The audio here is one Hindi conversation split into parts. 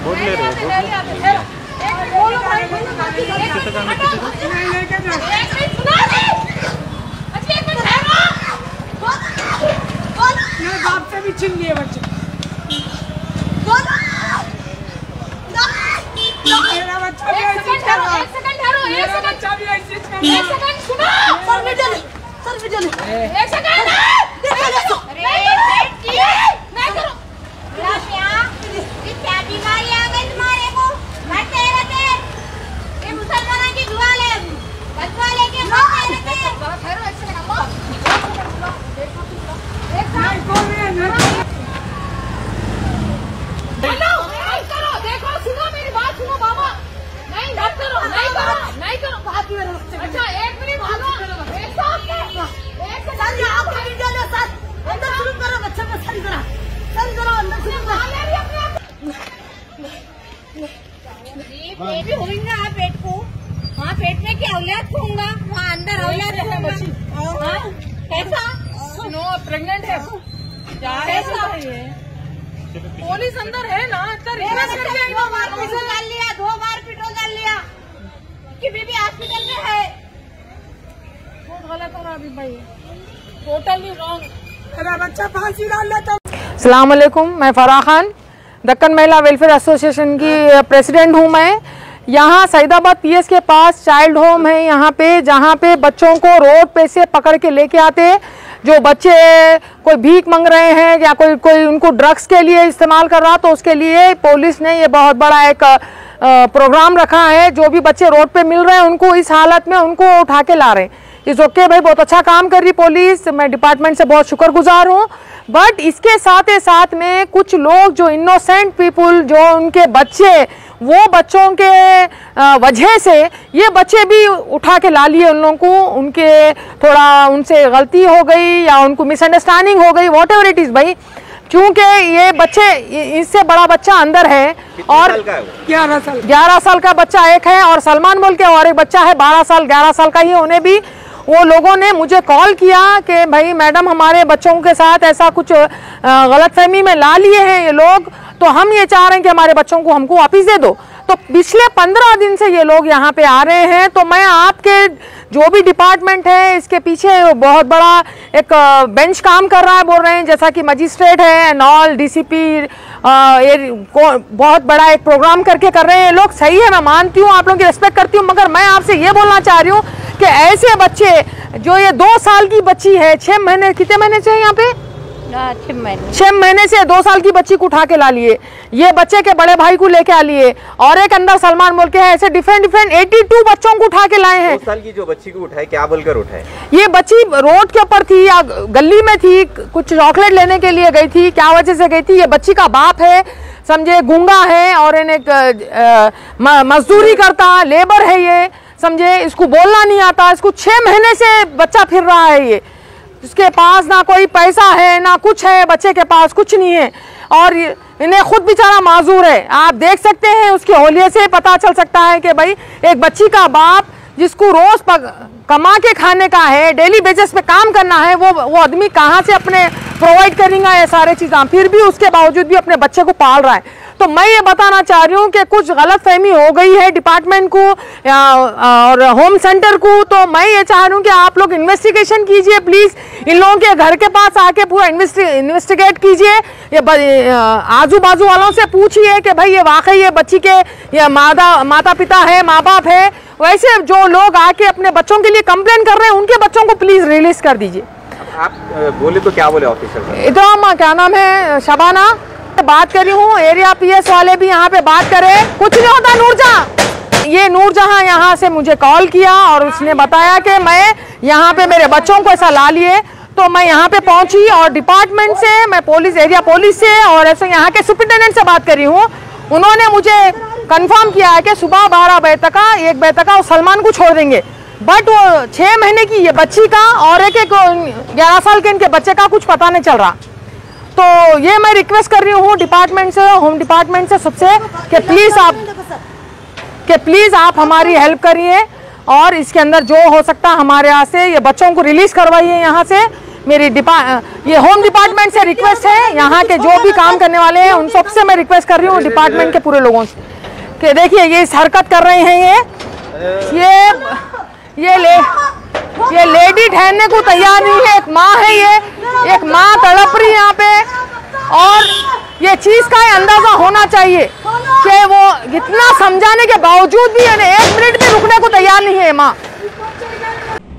बोल ले रहे बाप से भी छीन लिए बच्चे। मेरा बच्चा भी ऐसे कर रहा है। मेरा बच्चा भी ऐसे कर रहा है। एक सेकंड सुनो। सर वीडियो ले। एक सेकंड। नहीं करो। ये क्या बीमारी आ गई तुम्हारे को? मरते रहते। ये मुसलमानों की दुआ ले। बचवा लेके मरते रहते। ठहरो एक सेकंड। नहीं बोल रहे हैं नहीं। हेलो नहीं करो। देखो सुनो मेरी बात सुनो मामा। नहीं मत करो। नहीं करो। नहीं करो। अच्छा एक मिनट सुनो। एक सेकंड आपका वीडियो लो सर। अंदर शुरू करो बच्चे को सही करो अंदर शुरू करो। पेट भी होगा आप पेट को। हाँ पेट में क्या औलाद होगा वहाँ अंदर औलाद होगा। कैसा सुनो प्रेग्नेंट है। कैसा पुलिस अंदर है ना। दो बार पिटो डाल लिया कि बीबी हॉस्पिटल में है। बहुत गलत हो रहा अभी भाई। Totally wrong. मेरा बच्चा फांसी डाल लेता। अस्सलाम वालेकुम, मैं फराह खान दक्कन महिला वेलफेयर एसोसिएशन की प्रेसिडेंट हूँ। मैं यहाँ सईदाबाद पीएस के पास चाइल्ड होम है यहाँ पे, जहाँ पे बच्चों को रोड पे से पकड़ के लेके आते हैं। जो बच्चे कोई भीख मांग रहे हैं या कोई उनको ड्रग्स के लिए इस्तेमाल कर रहा, तो उसके लिए पुलिस ने ये बहुत बड़ा एक प्रोग्राम रखा है। जो भी बच्चे रोड पे मिल रहे हैं उनको इस हालत में उनको उठा के ला रहे हैं। इस ओके भाई, बहुत अच्छा काम कर रही पुलिस, मैं डिपार्टमेंट से बहुत शुक्रगुजार हूँ। बट इसके साथ में कुछ लोग जो इनोसेंट पीपुल, जो उनके बच्चे, वो बच्चों के वजह से ये बच्चे भी उठा के ला लिए। उन लोगों को उनके थोड़ा उनसे गलती हो गई या उनको मिसअंडरस्टैंडिंग हो गई, वॉट एवर इट इज़ भाई। क्योंकि ये बच्चे, इससे बड़ा बच्चा अंदर है और 11 साल का बच्चा एक है और सलमान बोल के और एक बच्चा है 12 साल 11 साल का ही। उन्हें भी वो लोगों ने मुझे कॉल किया कि भाई मैडम हमारे बच्चों के साथ ऐसा कुछ गलतफहमी में ला लिए हैं ये लोग, तो हम ये चाह रहे हैं कि हमारे बच्चों को हमको वापस दे दो। तो पिछले 15 दिन से ये लोग यहाँ पे आ रहे हैं। तो मैं आपके जो भी डिपार्टमेंट है इसके पीछे बहुत बड़ा एक बेंच काम कर रहा है, बोल रहे हैं, जैसा कि मजिस्ट्रेट है एंड ऑल, डीसीपी बहुत बड़ा एक प्रोग्राम करके कर रहे हैं लोग। सही है, मैं मानती हूँ, आप लोगों की रिस्पेक्ट करती हूँ, मगर मैं आपसे ये बोलना चाह रही हूँ कि ऐसे बच्चे, जो ये 2 साल की बच्ची है, 6 महीने, कितने महीने से यहाँ पे 6 महीने से 2 साल की बच्ची को उठा के ला लिए, ये बच्चे के बड़े भाई को लेके आ लिए, और एक अंदर सलमान बोल के है, ऐसे डिफरेंट 82 बच्चों को उठा के लाए हैं। 2 साल की जो बच्ची को उठाए, क्या बोलकर उठाए? ये बच्ची रोड के ऊपर थी या गली में थी, कुछ चॉकलेट लेने के लिए गई थी, क्या वजह से गई थी। ये बच्ची का बाप है, समझे, गूंगा है और मजदूरी करता, लेबर है ये, समझे, इसको बोलना नहीं आता। इसको 6 महीने से बच्चा फिर रहा है ये, इसके पास ना कोई पैसा है ना कुछ है, बच्चे के पास कुछ नहीं है और इन्हें खुद बेचारा माजूर है। आप देख सकते हैं, उसके होलिये से पता चल सकता है कि भाई एक बच्ची का बाप जिसको रोज कमा के खाने का है, डेली बेसिस पे काम करना है, वो आदमी कहाँ से अपने प्रोवाइड करेगा ये सारे चीज़ें, फिर भी उसके बावजूद भी अपने बच्चे को पाल रहा है। तो मैं ये बताना चाह रही हूँ कि कुछ गलतफहमी हो गई है डिपार्टमेंट को और होम सेंटर को। तो मैं ये चाह रही हूँ कि आप लोग इन्वेस्टिगेशन कीजिए प्लीज़, इन लोगों के घर के पास आके पूरा इन्वेस्टिगेट कीजिए, ये आजू बाजू वालों से पूछिए कि भाई ये वाकई ये बच्ची के ये माता पिता है, माँ बाप है। वैसे जो लोग आके अपने बच्चों के लिए कंप्लेन कर रहे हैं, उनके बच्चों को प्लीज़ रिलीज कर दीजिए। आप बोले तो क्या बोले ऑफिसर? इधर क्या नाम है, शबाना बात करी हूँ, एरिया पीएस वाले भी यहाँ पे बात करें, कुछ नहीं होता। नूरजहां, ये नूरजहां यहाँ से मुझे कॉल किया और उसने बताया कि मैं यहाँ पे मेरे बच्चों को ऐसा ला लिए, तो मैं यहाँ पे पहुँची और डिपार्टमेंट से, मैं एरिया पुलिस से और ऐसे यहाँ के सुपरिटेंडेंट से बात करी हूँ। उन्होंने मुझे कंफर्म किया है कि सुबह 12 बजे तक 1 बजे तक वो सलमान को छोड़ देंगे, बट वो 6 महीने की ये बच्ची का और एक 11 साल के इनके बच्चे का कुछ पता नहीं चल रहा। तो ये मैं रिक्वेस्ट कर रही हूँ डिपार्टमेंट से, होम डिपार्टमेंट से सबसे, कि प्लीज़ आप हमारी हेल्प करिए और इसके अंदर जो हो सकता है हमारे यहाँ से ये बच्चों को रिलीज़ करवाइए यहाँ से, ये होम डिपार्टमेंट से रिक्वेस्ट है, यहाँ के जो भी काम करने वाले हैं उन सबसे मैं रिक्वेस्ट कर रही हूँ, डिपार्टमेंट के पूरे लोगों से, कि देखिए ये इस हरकत कर रहे हैं, ये लेडी ठहरने को तैयार नहीं है। एक माँ है, ये एक माँ तड़प रही है यहाँ पे, और ये चीज का अंदाजा होना चाहिए कि वो इतना समझाने के बावजूद भी 1 मिनट भी रुकने को तैयार नहीं है माँ।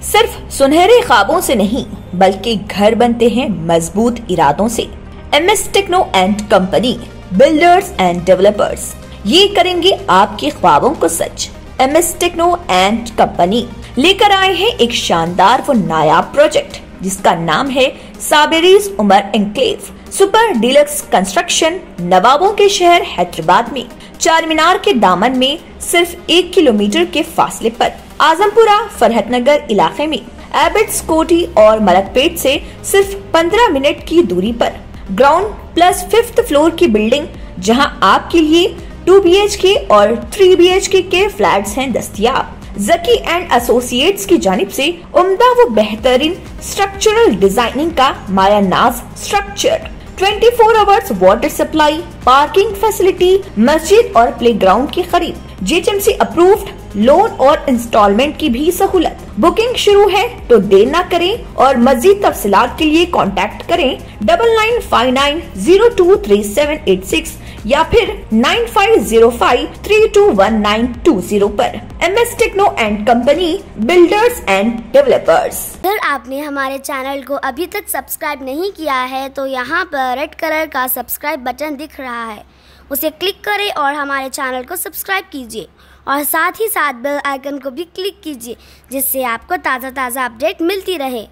सिर्फ सुनहरे ख्वाबों से नहीं बल्कि घर बनते हैं मजबूत इरादों से। MS techno and company, builders and developers, ये करेंगे आपके ख्वाबों को सच। MS टेक्नो एंड कंपनी लेकर आए हैं एक शानदार व नायाब प्रोजेक्ट जिसका नाम है साबेरीज Umar enclave super deluxe construction. नवाबों के शहर हैदराबाद में चार मीनार के दामन में सिर्फ 1 किलोमीटर के फासले पर, आजमपुरा फरहतनगर इलाके में एबिट्स कोठी और मलकपेट से सिर्फ 15 मिनट की दूरी पर ग्राउंड प्लस 5th फ्लोर की बिल्डिंग, जहां आपके लिए 2 BHK और 3 BHK के फ्लैट्स हैं दस्तयाब। जकी एंड एसोसिएट्स की जानिब से उम्दा व बेहतरीन स्ट्रक्चरल डिजाइनिंग का मायानाज structure, 24 hours water supply, parking facility, मस्जिद और प्लेग्राउंड की खरीद, GHMC अप्रूव्ड लोन और इंस्टॉलमेंट की भी सहूलत। बुकिंग शुरू है तो देर न करें और मजीद तफसीलात के लिए कांटेक्ट करें 9959023786 या फिर 9505321920 पर। MS techno and company, builders and developers. अगर आपने हमारे चैनल को अभी तक सब्सक्राइब नहीं किया है तो यहाँ पर रेड कलर का सब्सक्राइब बटन दिख रहा है, उसे क्लिक करें और हमारे चैनल को सब्सक्राइब कीजिए और साथ ही साथ बेल आइकन को भी क्लिक कीजिए जिससे आपको ताज़ा अपडेट मिलती रहे।